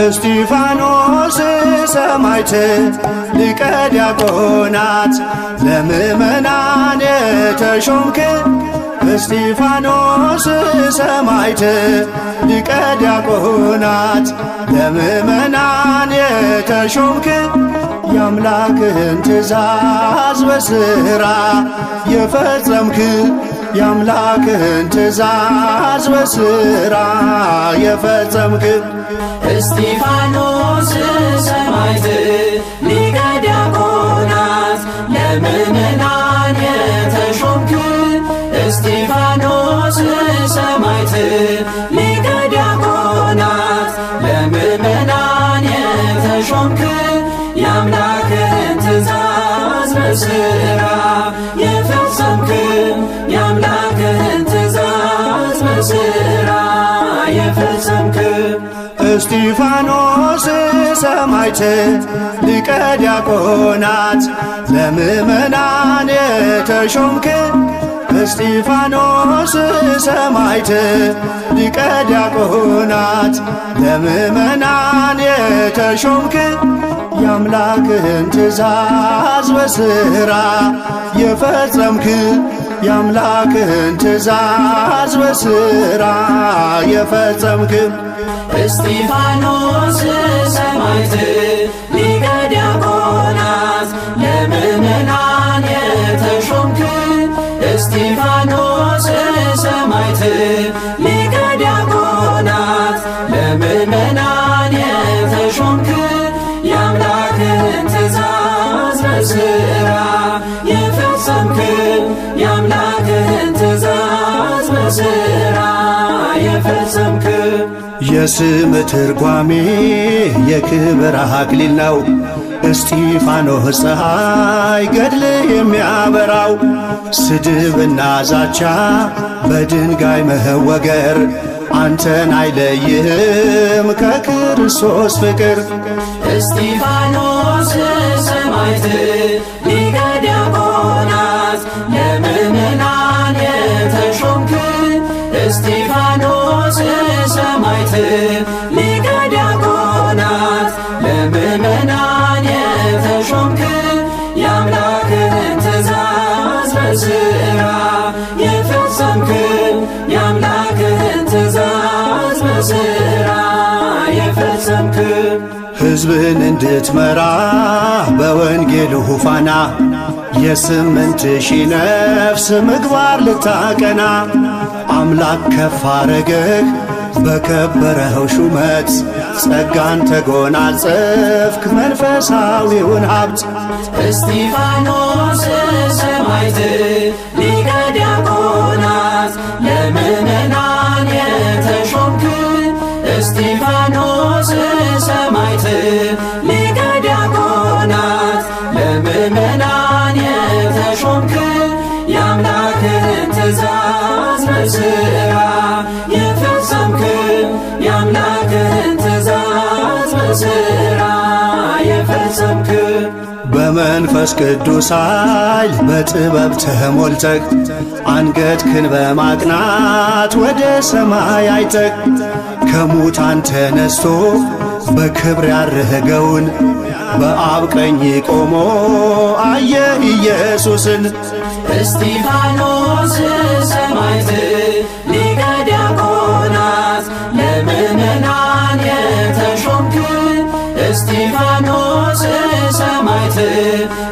እስጢፋኖስ ሰማዕት ሊቀ ዲያቆናት ለምእመናን የተሾምክ እስጢፋኖስ ሰማዕት ሊቀ ዲያቆናት ለምእመናን የተሾምክ የአምላክህን ትእዛዝ በሥራ የፈጸምክ የአምላክህን ትእዛዝ በሥራ የፈጸምክ እስጢፋኖስ ሰማዕት ሊቀ ዲያቆናት ለምእመናን የተሾምክ እስጢፋኖስ ሰማዕት ሊቀ ዲያቆናት ለምእመናን የተሾምክ የአምላክህን ትእዛዝ በሥራ የፈጸምክ የአምላክህን ትእዛዝ በሥራ የፈጸምክ እስጢፋኖስ ሰማዕት ሊቀ ዲያቆናት ለምእመናን የተሾምክ እስጢፋኖስ ሰማዕት ሊቀ ዲያቆናት ለምእመናን የተሾምክ የአምላክህን ትእዛዝ በሥራ የፈጸምክ የአምላክህን ትእዛዝ በሥራ የፈጸምክ እስጢፋኖስ ሰማዕት ሊቀ ዲያቆናት ለምእመናን የተሾምክ እስጢፋኖስ ሰማዕት ሊቀ ዲያቆናት ለምእመናን የተሾምክ የአምላክህን ትእዛዝ በሥራ የፈጸምክ የአምላክህን ትእዛዝ በሥራ የፈጸምክ የስም ትርጓሜ የክብር አክሊል ነው። እስጢፋኖስ ፀሐይ ገድል የሚያበራው ስድብና ዛቻ በድንጋይ መወገር አንተን አይለይህም ከክርስቶስ ፍቅር። እስጢፋኖስ ሰማዕት ሊቀ ዲያቆናት ለምእመናን የተሾምክ እስጢፋኖስ ሰማዕት ሊቀ ዲያቆናት ለምእመናን የተሾምክ የአምላክህን ትእዛዝ በሥራ የፈጸምክ የአምላክህን ትእዛዝ በሥራ የፈጸምክ ሕዝብን እንድትመራ በወንጌሉ ፋና የ8,000 ነፍስ ምግባር ልታቀና አምላክ ከፍ አረገህ በከበረው ሹመት ጸጋን ተጎናጸፍክ መንፈሳዊውን ሀብት። እስጢፋኖስ ሰማዕት ሊቀ ዲያቆናት ለምእመናን የተሾምክ እስጢፋኖስ ሰማዕት ሊቀ ዲያቆናት ለምእመናን የተሾምክ የአምላክህን ትእዛዝ በሥራ የፈጸምክ የአምላክህን ትእዛዝ በሥራ የፈጸምክ በመንፈስ ቅዱስ ኃይል በጥበብ ተሞልተህ አንገትህን በማቅናት ወደ ሰማይ አይተህ ከሙታን ተነስቶ በክብር ያረገውን በአብ ቀኝ ቆሞ አየህ ኢየሱስን። እስጢፋኖስ ሰማዕት ሊቀ ዲያቆናት ለምእመናን የተሾምክ እስጢፋኖስ ሰማዕት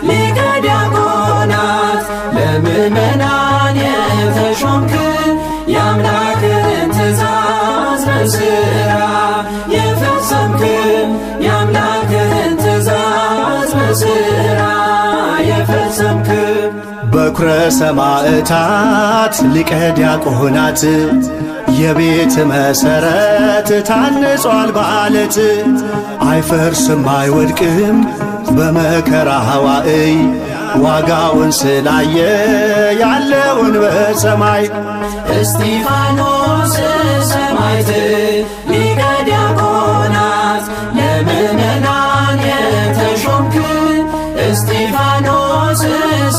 ሊቀ ዲያቆናት ለምእመናን የተሾምክ የአምላክህን ትእዛዝ በሥራ የፈጸምክ የአምላክህን ትእዛዝ በሥራ የፈጸምክ በኵረ ሰማዕታት ሊቀ ዲያቆናት የቤት መሠረት ታንጿል በዓለት አይፈርስም አይወድቅም በመከራ ዋዕይ ዋጋውን ስላየ ያለውን በሰማይ እስጢፋኖስ ሰማዕት ሊቀ ዲያቆናት ለምእመናን የተሾምክ እስጢፋኖስ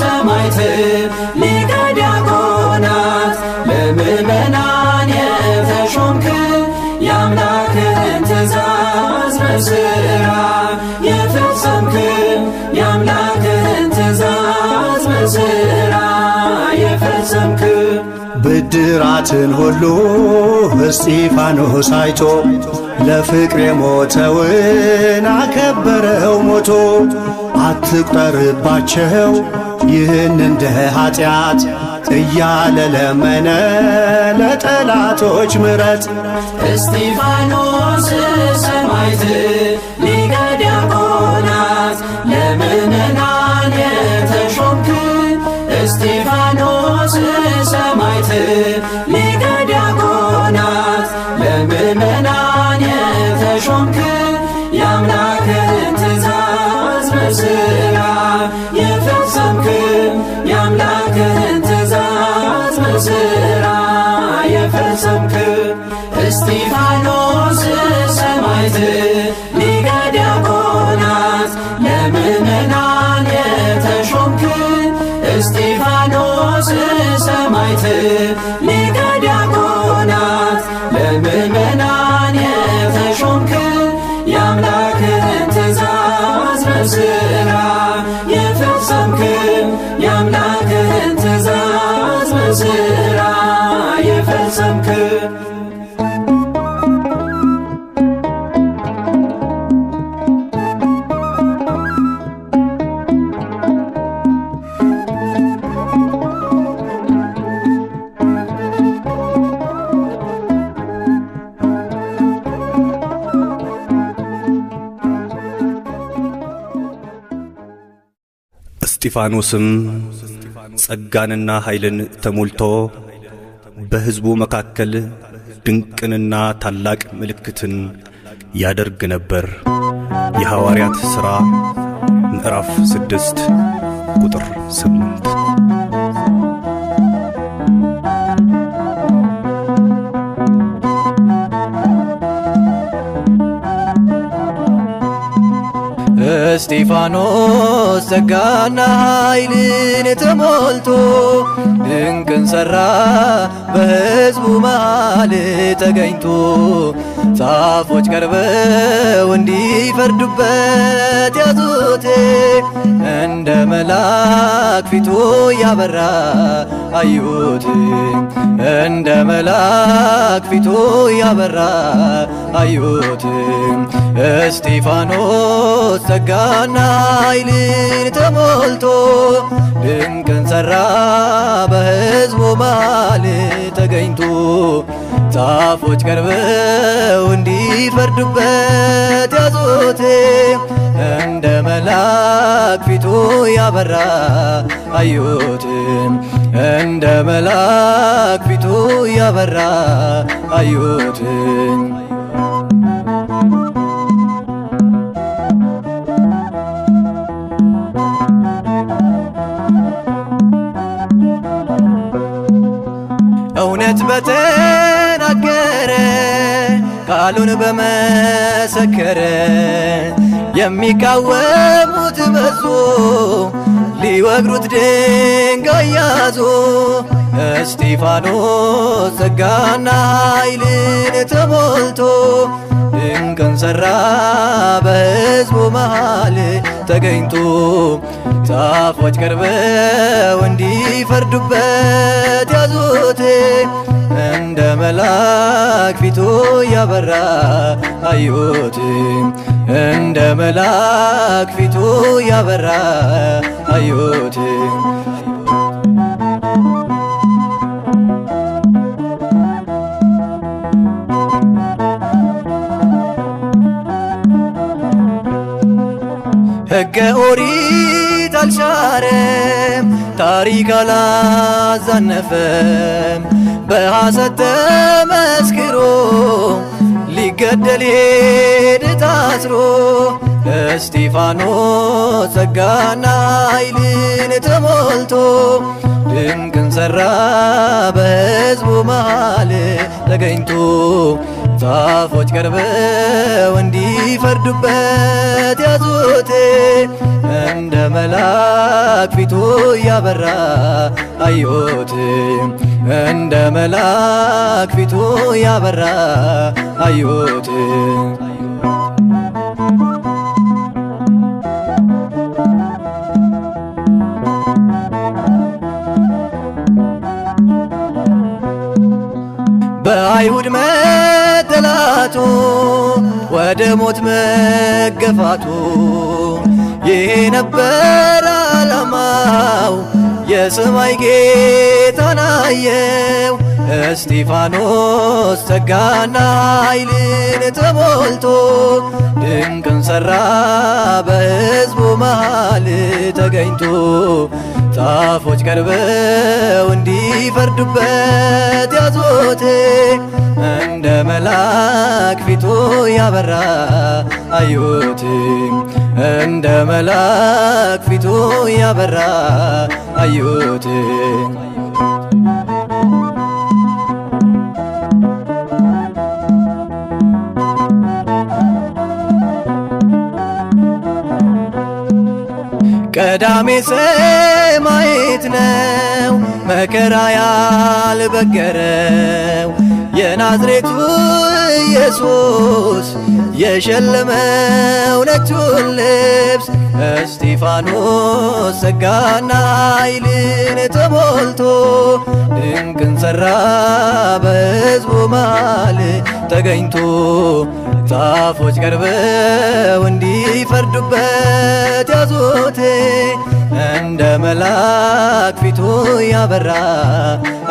ሰማዕት ሊቀ ዲያቆናት ለምእመናን የተሾምክ የአምላክን ትእዛዝ በሥራ የፈጸምክ የአምላክን ትእዛዝ በሥራ የፈጸምክ ብድራትን ሁሉ እስጢፋኖስ አይቶ ለፍቅር የሞተውን አከበረው ሞቶ አትቁጠርባቸው ይህን እንደ ኃጢአት እያለ ለመነ ለጠላቶች ምሕረት እስጢፋኖስ ሰማዕት ሊቀ ዲያቆናት ለምእመናን የተሾምክ እስጢፋኖስ ሰማዕት ሊቀ ዲያቆናት ለምእመናን የተሾምክ የአምላክን ትእዛዝ በሥራ የፈጸምክ የአምላክን ትእዛዝ በሥራ የፈጸምክ እስጢፋኖስ ሰማዕት ሊቀ ዲያቆናት ለምእመናን የተሾምክ እስጢፋኖስ ሰማዕት ሊቀ ዲያቆናት ለምእመናን የተሾምክ የአምላክን ትእዛዝ በሥራ የፈጸምክ የአምላክን ትእዛዝ በሥራ የፈጸምክ እስጢፋኖስም ጸጋንና ኃይልን ተሞልቶ በሕዝቡ መካከል ድንቅንና ታላቅ ምልክትን ያደርግ ነበር። የሐዋርያት ሥራ ምዕራፍ 6 ቁጥር 8። እስጢፋኖስ ጸጋና ኃይልን ተሞልቶ ድንቅን ሠራ በሕዝቡ መሃል ተገኝቶ ጻፎች ቀርበው እንዲፈርዱበት ያዙት እንደ መልአክ ፊቱ ያበራ አዩት እንደ መልአክ ፊቱ ያበራ አዩት እስጢፋኖስ ጸጋና ኃይልን ተሞልቶ ድንቅን ሠራ በሕዝቡ መሃል ተገኝቶ ጻፎች ቀርበው እንዲፈርዱበት ያዙት እንደ መልአክ ፊቱ ያበራ አዩት እንደ መልአክ ፊቱ ያበራ አዩት እውነት በተናገረ ቃሉን በመሰከረ የሚቃወሙት በዙ ሊወግሩት ድንጋይ ያዙ እስጢፋኖስ ጸጋና ኃይልን ተሞልቶ ድንቅን ሠራ በሕዝቡ መሃል ተገኝቶ ጻፎች ቀርበው እንዲፈርዱበት ያዙት እንደ መልአክ ፊቱ ያበራ አዩት እንደ መልአክ ፊቱ ያበራ አዩት ሕገ ኦሪት አልሻረም ታሪክ አላዛነፈም በሐሰት መስክሮ ሊገደል ሄደ ታስሮ እስጢፋኖስ ጸጋና ኃይልን ተሞልቶ ድንቅን ሠራ በሕዝቡ መሃል ተገኝቶ ጻፎች ቀርበው እንዲፈርዱበት ያዙት እንደ መልአክ ፊቱ ያበራ አዩት እንደ መልአክ ፊቱ ያበራ አዩት በአይሁድ መጠላቱ ወደ ሞት መገፋቱ ይሄ ነበር ዓላማው የሰማይ ጌታን አየው እስጢፋኖስ ጸጋና ኃይልን ተሞልቶ ድንቅን ሠራ በሕዝቡ መሃል ተገኝቶ ጻፎች ቀርበው እንዲፈርዱበት ያዙት እንደ መልአክ ፊቱ ያበራ አዩት እንደ መልአክ ፊቱ ያበራ አዩት ቀዳሜ ሰማዕት ነው መከራ ያልበገረው የናዝሬቱ ኢየሱስ የሸለመው ነጩን ልብስ እስጢፋኖስ ጸጋና ኃይልን ተሞልቶ ድንቅን ሠራ በሕዝቡ መሃል ተገኝቶ ጻፎች ቀርበው እንዲፈርዱበት ያዙት እንደ መልአክ ፊቱ ያበራ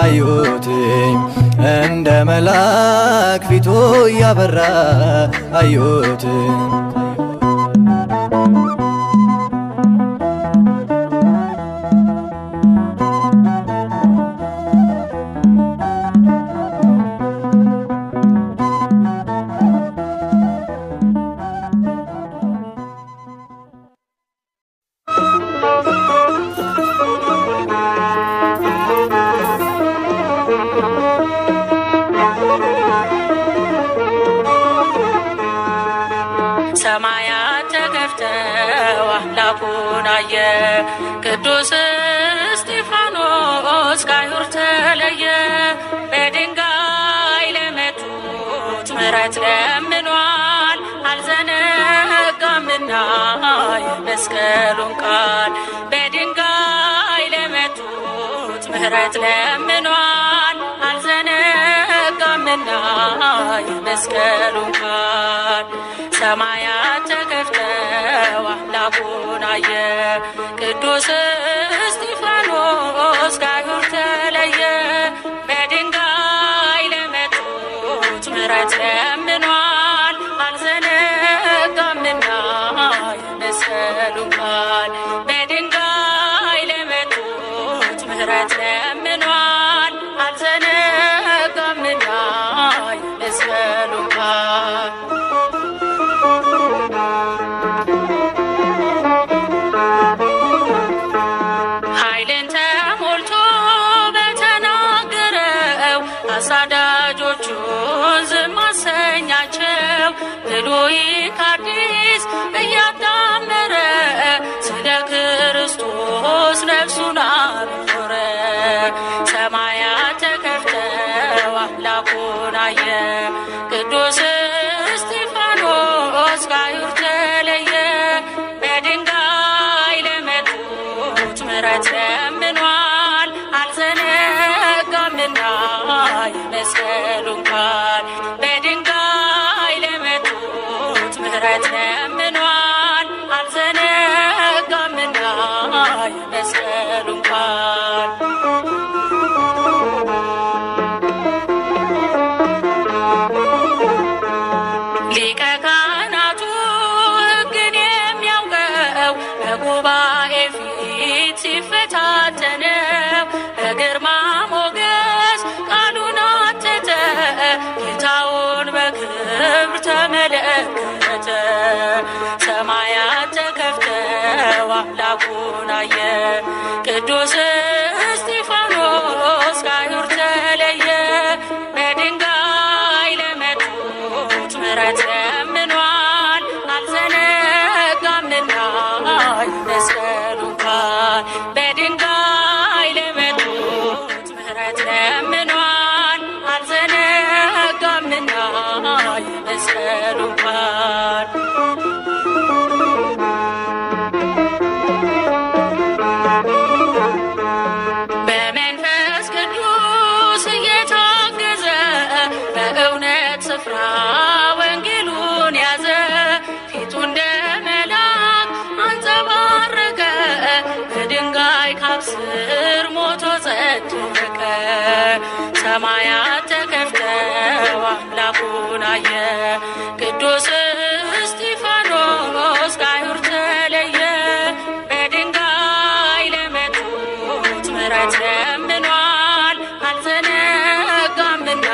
አዩት እንደ መልአክ ፊቱ ያበራ አዩት ሰማያት ተከፍተው አምላኩን አየ ቅዱስ እስጢፋኖስ ከአይሁድ ተለየ በድንጋይ ለመቱት ምሕረት ለምኗል አልዘነጋምና የመስቀሉን ቃል በድንጋይ ለመቱት ምሕረት ለምኗል አልዘነጋምና የመስቀሉን ቃል ሰማያት ተከፍተው አምላኩን አየ ቅዱስ እስጢፋኖስ ከአይሁድ ተለየ በድንጋይ ለመቱት ምሕረት ለምኗል አልዘነጋምና የመስቀሉን ቃል በድንጋይ ለመቱት ምሕረት ለምኗል አልዘነጋምና የመስቀሉን ቃል ኃይልን ተሞልቶ በተናገረው አሳዳጆቹን ዝም አሰኛቸው ብሉይ ከአዲስ እያጣመረ ስለ ክርስቶስ ነፍሱን አኖረ ሰማያት ተከፍተው አምላኩን አየ ቅዱስ እስጢፋኖስ ከአይሁድ ተለየ በድንጋይ ለመቱት ምሕረት ለምኗል አልዘነጋምና የመስቀሉን ቃል በድንጋይ ለመቱት ምሕረት ለምኗል አልዘነጋምና የመስቀሉን ቃል ሊቀ ካህናቱ ሕግን የሚያውቀው በጉባኤ ፊት ሲፈታተነው በግርማ ሞገስ ቃሉን አተተ አምላኩን አየ። ቅዱስ እስጢፋኖስ ከአይሁድ ተለየ። በድንጋይ ለመቱት ምሕረት ለምኗል። አልዘነጋምና የመስቀሉን ቃል። በድንጋይ ለመቱት ምሕረት ለምኗል። አልዘነጋምና የመስቀሉን ቃል። በመንፈስ ቅዱስ እየታገዘ በእውነት ስፍራ ወንጌሉን ያዘ። ፊቱ እንደ መልአክ አንጸባረቀ። በድንጋይ ካብ ስር ሞቶ ጸደቀ። ሰማያት ተከፍተው አምላኩን አየ። ቅዱስ እስጢፋኖስ ከአይሁድ ተለየ። በድንጋይ ለመቱት ምሕረት ለምኗል። አልዘነጋምና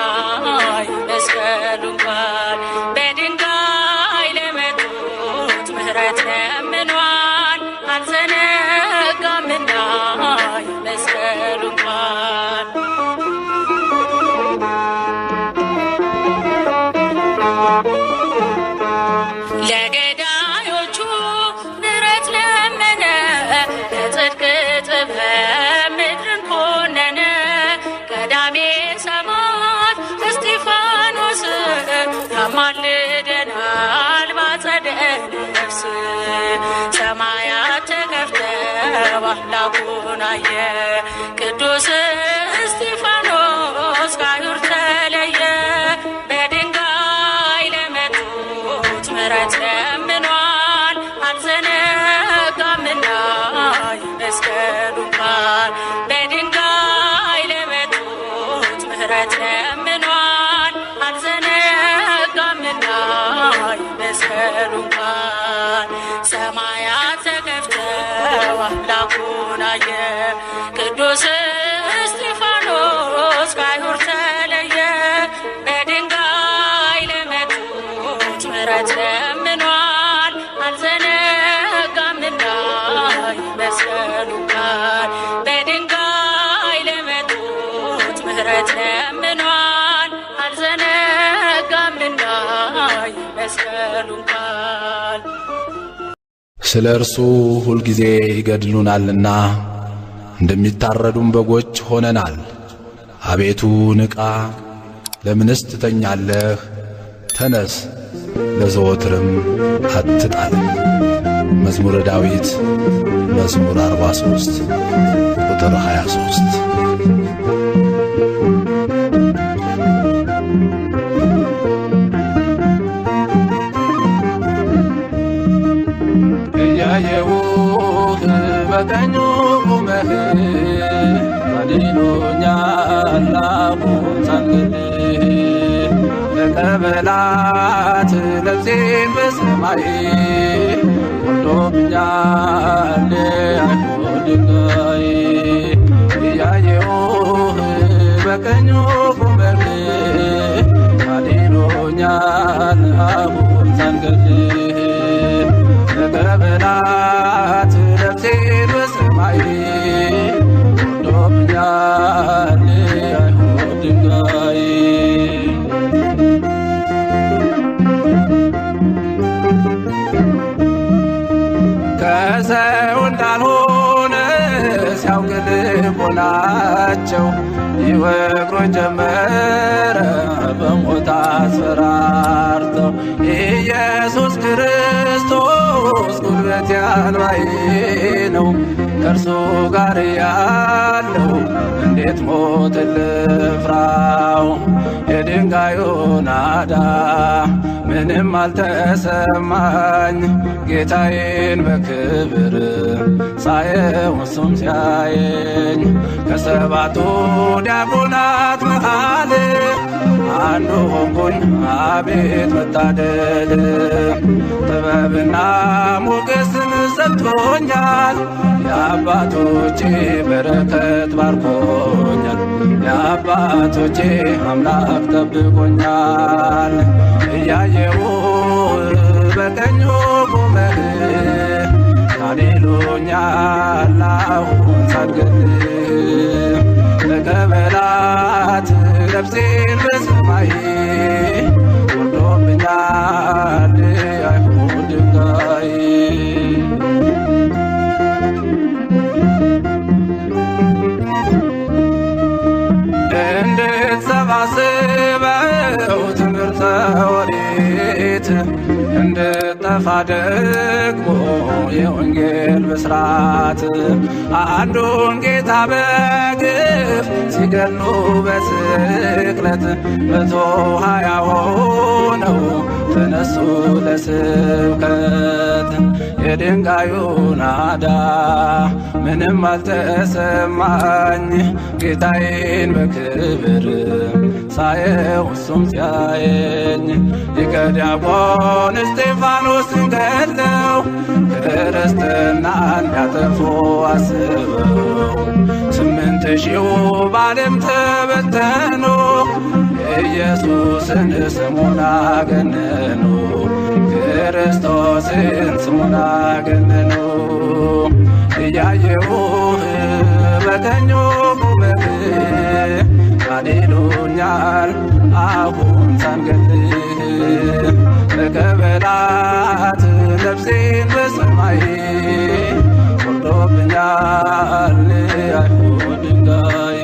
የመስቀሉን ቃል። በድንጋይ ለመቱት ምሕረት ለምኗል። አልዘነጋምና የመስቀሉን ቃል። ለገዳዮቹ ምሕረት ለመነ። በጽድቅ ጥበብ ምድርን ኮነነ። ቀዳሜ ሰማዕት እስጢፋኖስ ያማልደናል ባጸደ ነፍስ። ሰማያት ተከፍተው አምላኩን አየ። ቅዱስ እስጢፋኖስ ከአይሁድ ተለየ። በድንጋይ ለመቱት ምሕረት ለምኗል። አልዘነጋምና የመስቀሉን ቃል። በድንጋይ ለመቱት ምሕረት ለምኗል። አልዘነጋምና የመስቀሉን ቃል። ሰማያት ተከፍተው አምላኩን አየ። ቅዱስ እስጢፋኖስ ከአይሁድ ተለየ። በድንጋይ ለመቱት ምሕረት ለምኗል። አልዘነጋምና የመስቀሉን ቃል። በድንጋይ ለመቱት ምሕረት ለምኗል። አልዘነጋምና የመስቀሉን ቃል። ስለ እርሱ ሁልጊዜ ይገድሉናልና እንደሚታረዱም በጎች ሆነናል። አቤቱ ንቃ፣ ለምንስ ትተኛለህ? ተነስ፣ ለዘወትርም አትጣለን። መዝሙረ ዳዊት መዝሙር 43 ቁጥር 23። እያየሁህ በቀኙ ቁመህ አድኖኛል አሁን ሳልገድልህ። ለቀበላት ነፍሴን በሰማይ ወልዶብኛል አይሁድ ድንጋይ። እያየሁህ በቀኙ ቁመህ አድኖኛል አሁን ሳልገድልህ። ለቀበላት ነፍሴን በሰማይ ወልዶብኛል አይሁድ ድንጋይ። ከሰው እንዳልሆነ ሲያውቅ ልቦናቸው ይወግሩኝ ጀመረ በሞት አስፈራርተው። ኢየሱስ ክርስቶስ ጉልበት ያልባዬ ነው። ከእርሱ ጋር ያለው እንዴት ሞት ልፍራው? የድንጋዩ ናዳ ምንም አልተሰማኝ። ጌታዬን በክብር ሳየው እሱም ሲያየኝ። ከሰባቱ ዲያቆናት መሃል አንዱ ሆንኩኝ አቤት መታደል። ጥበብና ሞገስን ሰጥቶኛል። የአባቶቼ በረከት ባርኮኛል። የአባቶቼ አምላክ ጠብቆኛል። እያየው በቀኙ ቆመህ ሃሌሉያ ነፍሴን በሰማይ ወርዶብኛል የአይሁድ ድንጋይ እንድትሰባስበው ትምህርተ ኦሪት እንድጠፋ ደግሞ የወንጌል ብስራት አንዱን ጌታ በግፍ ሲገሉ በስቅለት 120 ሆነው ተነሱ ለስብከት የድንጋዩ ናዳ ምንም አልተሰማኝ ጌታዬን በክብር ሳየው እሱም ሲያየኝ ሊቀ ዲያቆን እስጢፋኖስን ገድለው ክርስትና እንዲያጠፉ አስበው 8,000 በዓለም ተበተኑ ኢየሱስን ስሙን አገነኑ ክርስቶስን ስሙን አገነኑ እያየሁህ በቀኙ ቁመህ አሌሉኛል አሁን ሳንገልህ ተቀበላት ነፍሴን በሰማይ ወርዶብኛል የአይሁድ ድንጋይ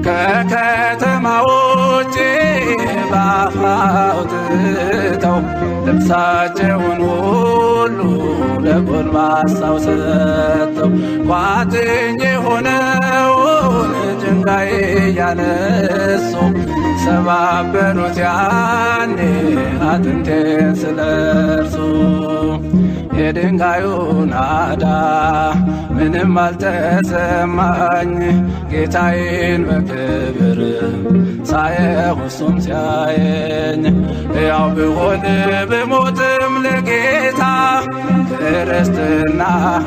ከከተማ ውጭ በአፍ አውጥተው ልብሳቸውን ሁሉ ለጎልማሳው ሰጥተው ቋጥኝ የሆነውን ድንጋይ እያነሱ ሰባበሩት ያኔ አጥንቴን ስለርሱ የድንጋዩ ናዳ ምንም አልተሰማኝ ጌታዬን በክብር ሳየው እሱም ሲያየኝ ያው ብሆን ብሞትም ለጌታ ክርስትና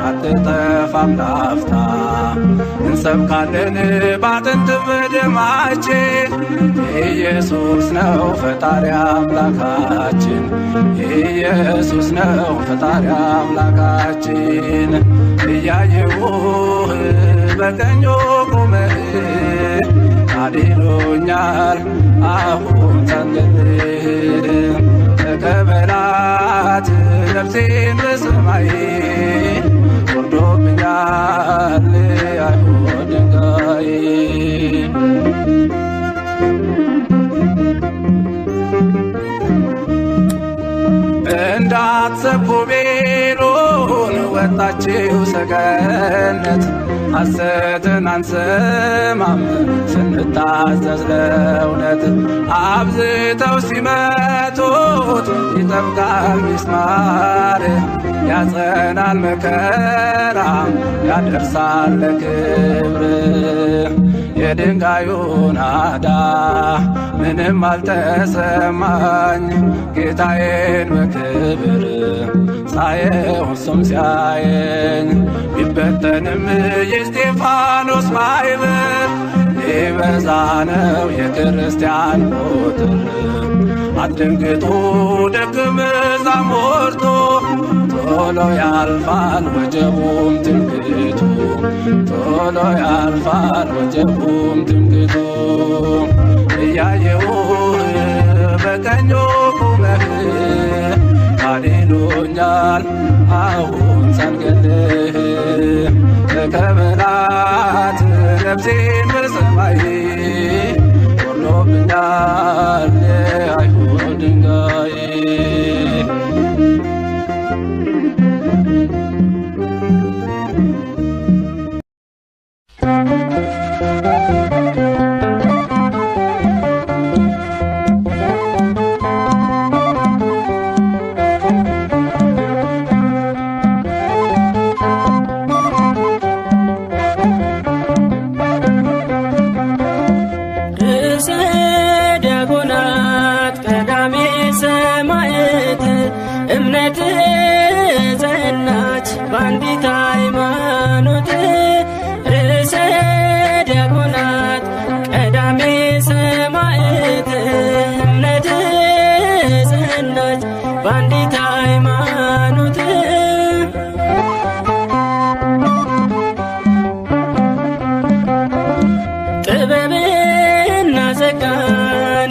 አትጠፋም ላፍታ እንሰብካለን ባጥንት በደማችን ኢየሱስ ነው ፈጣሪ አምላካችን ኢየሱስ ነው ፈጣሪ አምላካችን እያየሁህ በቀኙ ቁመህ አድኖኛል አሁን ሳንገልህ ተቀበላት ነፍሴን በሰማይ ወርዶብኛል የአይሁድ ድንጋይ እንዳትሰብኩ ቢሉን ወጣችው ሰገነት ሐሰትን አንሰማም ስንታዘዝ ለእውነት አብዝተው ሲመቱት ይጠብቃል ሚስማር ያጸናል መከራ ያደርሳል ለክብር የድንጋዩ ናዳ ምንም አልተሰማኝ ጌታዬን በክብር ሳየው እሱም ሲያየኝ ቢበተንም የእስጢፋኖስ ማኅበር ሊበዛ ነው የክርስቲያን ቁጥር አትደንግጡ ደቀ መዛሙርቱ ቶሎ ያልፋል ወጀቡም ትምክህቱ ቶሎ ያልፋል ወጀቡም ትምክህቱ እያየሁህ በቀኙ ቁመህ አድኖኛል አሁን ሳንገልህ ተቀበላት ነፍሴን በሰማይ ወርዶብኛል የአይሁድ ድንጋይ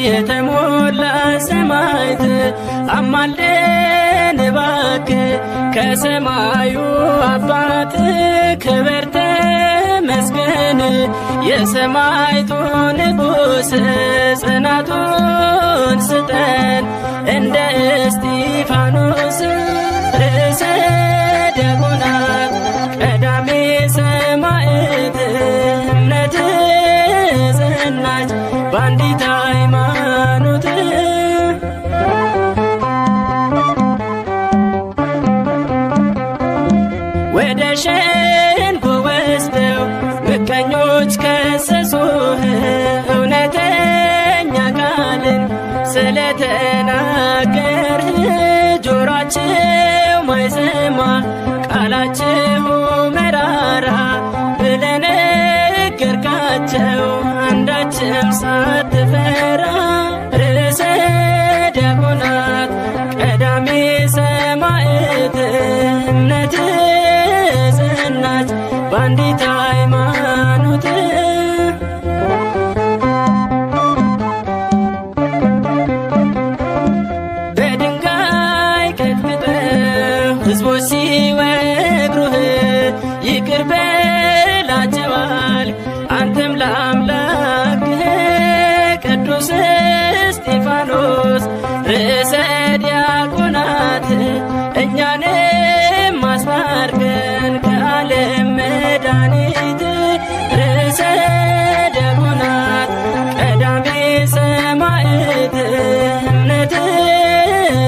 የተሞላ ሰማዕት አማልደን እባክህ ከሰማዩ አባት ክብር ተመስገን። የሰማዕቱ ንጉሥ ጽናቱን ስጠን እንደ እስጢፋኖስ ርዕሰ ዲያቆናት ቀዳሜ ሰማዕት እምነት ጸናች በአንዲት ሃይማኖት። ወደ ሸንጎ ወስደው ምቀኞች ከሰሱህ እውነተኛ ቃልን ስለተናገርህ ጆሯቸው ማይሰማ ቃላቸው መራራ ብለህ ነገርካቸው አንዳችም ሳትፈራ። ርዕሰ ዲያቆናት ቀዳሜ ሰማዕት እምነት ጸናች በአንዲት ሃይማኖት። በድንጋይ ቀጥቅጠው ሕዝቦች ሲወግሩህ ይቅር በላቸዋል አንተም ለአምላክህ። ቅዱስ እስጢፋኖስ ርዕሰ ዲያቆናት እኛንም አስታርቀን ከዓለም መድኃኒት። ርዕሰ ዲያቆናት ቀዳሜ ሰማዕት እምነት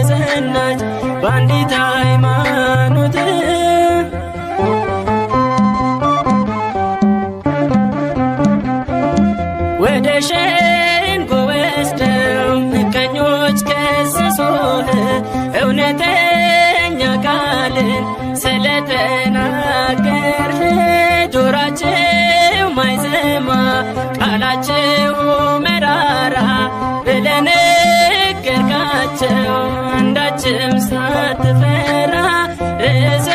ጸናች በአንዲት ሃይማኖት። ወደ ሸንጎ ወስደው ምቀኞች ከሰሱህ እውነተኛ ቃልን ስለተናገርህ ጆሯቸው ማይሰማ ቃላቸው መራራ ብለህ ነገርካቸው አንዳችም ሳትፈራ። ርዕሰ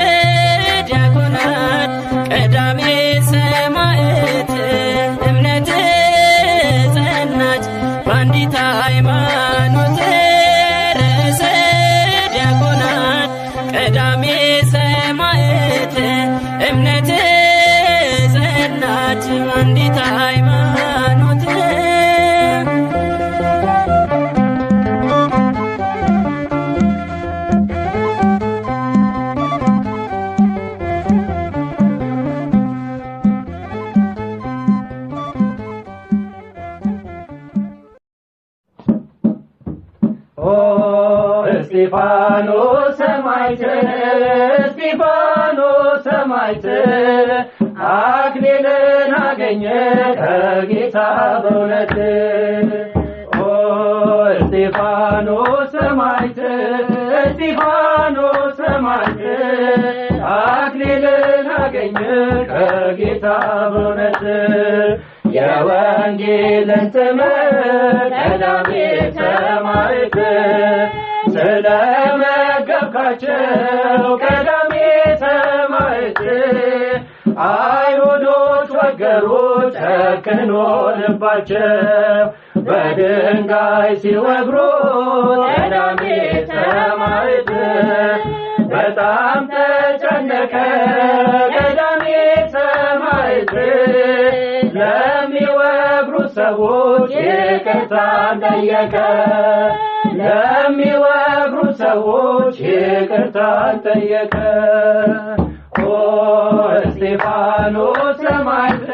ዲያቆናት ቀዳሜ ሰማዕት እምነት ጸናች በአንዲት ሃይማኖት። ርዕሰ ዲያቆናት ቀዳሜ ሰማዕት እምነት ጸናች በአንዲት ሃይማኖት። እስጢፋኖስ ሰማዕት እስጢፋኖስ ሰማዕት አክሊልን አገኘ ከጌታ በእውነት። እስጢፋኖስ ሰማዕት እስጢፋኖስ ሰማዕት አክሊልን አገኘ ከጌታ በእውነት። የወንጌልን ትምህርት ቀዳሜ ሰማዕት ስለመገብካቸው ቀዳሜ ሰማዕት አይሁዶች ወገሩት ጨክኖ ልባቸው በድንጋይ ሲወግሩት ቀዳሜ ሰማዕት በጣም ተጨነቀ ቀዳሜ ሰማዕት ለሚወግሩት ሰዎች ይቅርታን ጠየቀ ለሚወግሩት ሰዎች ይቅርታን ጠየቀ። እስጢፋኖስ ሰማዕት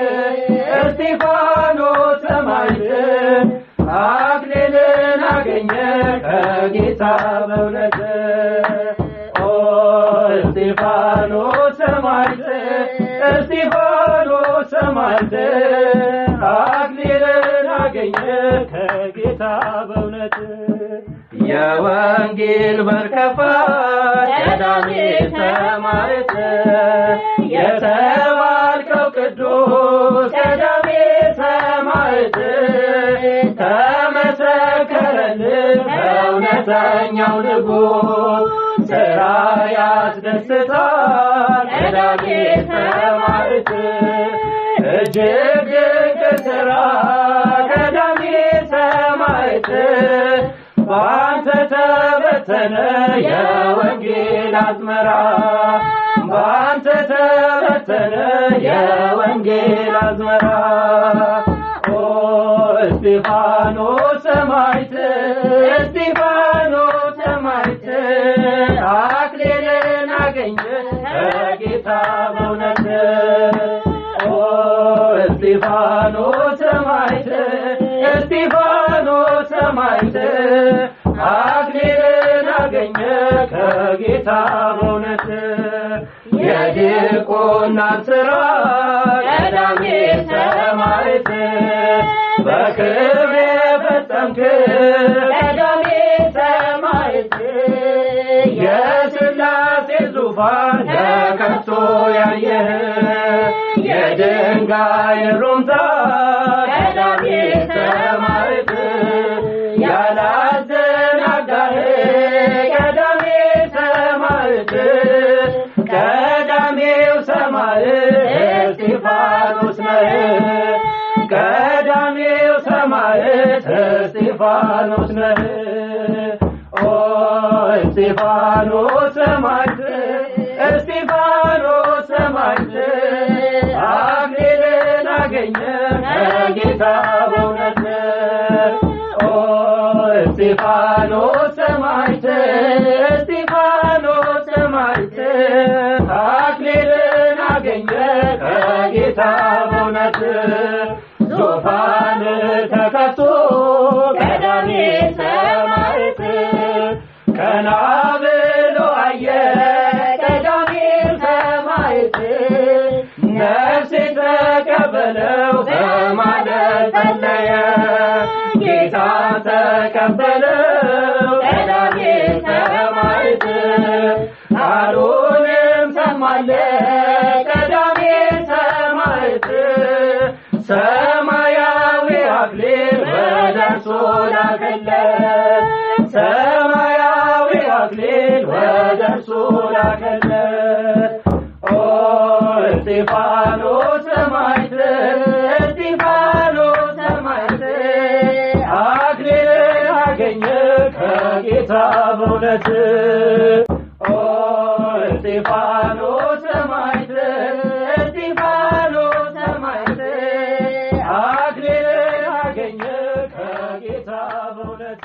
እስጢፋኖስ ሰማዕት አክሊልን አገኘ ከጌታ በእውነት። እስጢፋኖስ ሰማዕት እስጢፋኖስ ሰማዕት አክሊልን አገኘ ከጌታ በእውነት። የወንጌል በር ከፋች ቀዳሜ ሰማዕት የተባልከው ቅዱስ ቀዳሜ ሰማዕት ተመሰከረልህ በእውነተኛው ንጉሥ ሥራ ያስደስታል ቀዳሜ ሰማዕት እጅግ ድንቅ ሥራ ቀዳሜ ሰማዕት ተበተነ የወንጌል አዝመራ ባንተ ተበተነ የወንጌል አዝመራ ኦ እስጢፋኖስ ሰማዕት እስጢፋኖስ ሰማዕት አክሊልን አገኘ ከጌታ በእውነት ኦ እስጢፋኖስ ሰማዕት እስጢፋኖስ ሰማዕት አክሊልን አገኘ ከጌታ በእውነት የዲቁናን ሥራ ቀዳሜ ሰማዕት በክብር የፈጸምክ ቀዳሜ ሰማዕት የሥላሴ ዙፋን ተከፍቶ ያየህ የድንጋይ ሩምታ ቀዳሜ ሰማዕት ያላዘናጋህ ቀዳሜ ሰማዕት ቀዳሜው ሰማዕት እስጢፋኖስ ነህ ቀዳሜው ሰማዕት እስጢፋኖስ ነህ ኦ እስጢፋኖስ ሰማዕት እስጢፋኖስ ሰማዕት አክሊልን አገኘ ከጌታ በእውነት ኦ እስጢፋኖስ ሰማዕት እስጢፋኖስ ሰማዕት አክሊልን አገኘ ከጌታ በእውነት ዙፋን ተከፍቶ ቀዳሜ ሰማዕት ቀና ብሎ አየ ቀዳሜ ሰማዕት ነፍሴ ተቀበለው በማለት ጸለየ ጌታ ተቀበለው ቀዳሜ ሰማዕት ቃሉንም ሰማለት ቀዳሜ ሰማዕት ሰማያዊ አክሊል ወደርሱ ላከለት ሰማያዊ አክሊል ወደርሱ ላከለት ኦ እስጢፋኖስ ሰማዕት እስጢፋኖስ ሰማዕት አክሊልን አገኘ ከጌታ በእውነት ኦ እስጢፋኖስ ሰማዕት እስጢፋኖስ ሰማዕት አክሊልን አገኘ ከጌታ በእውነት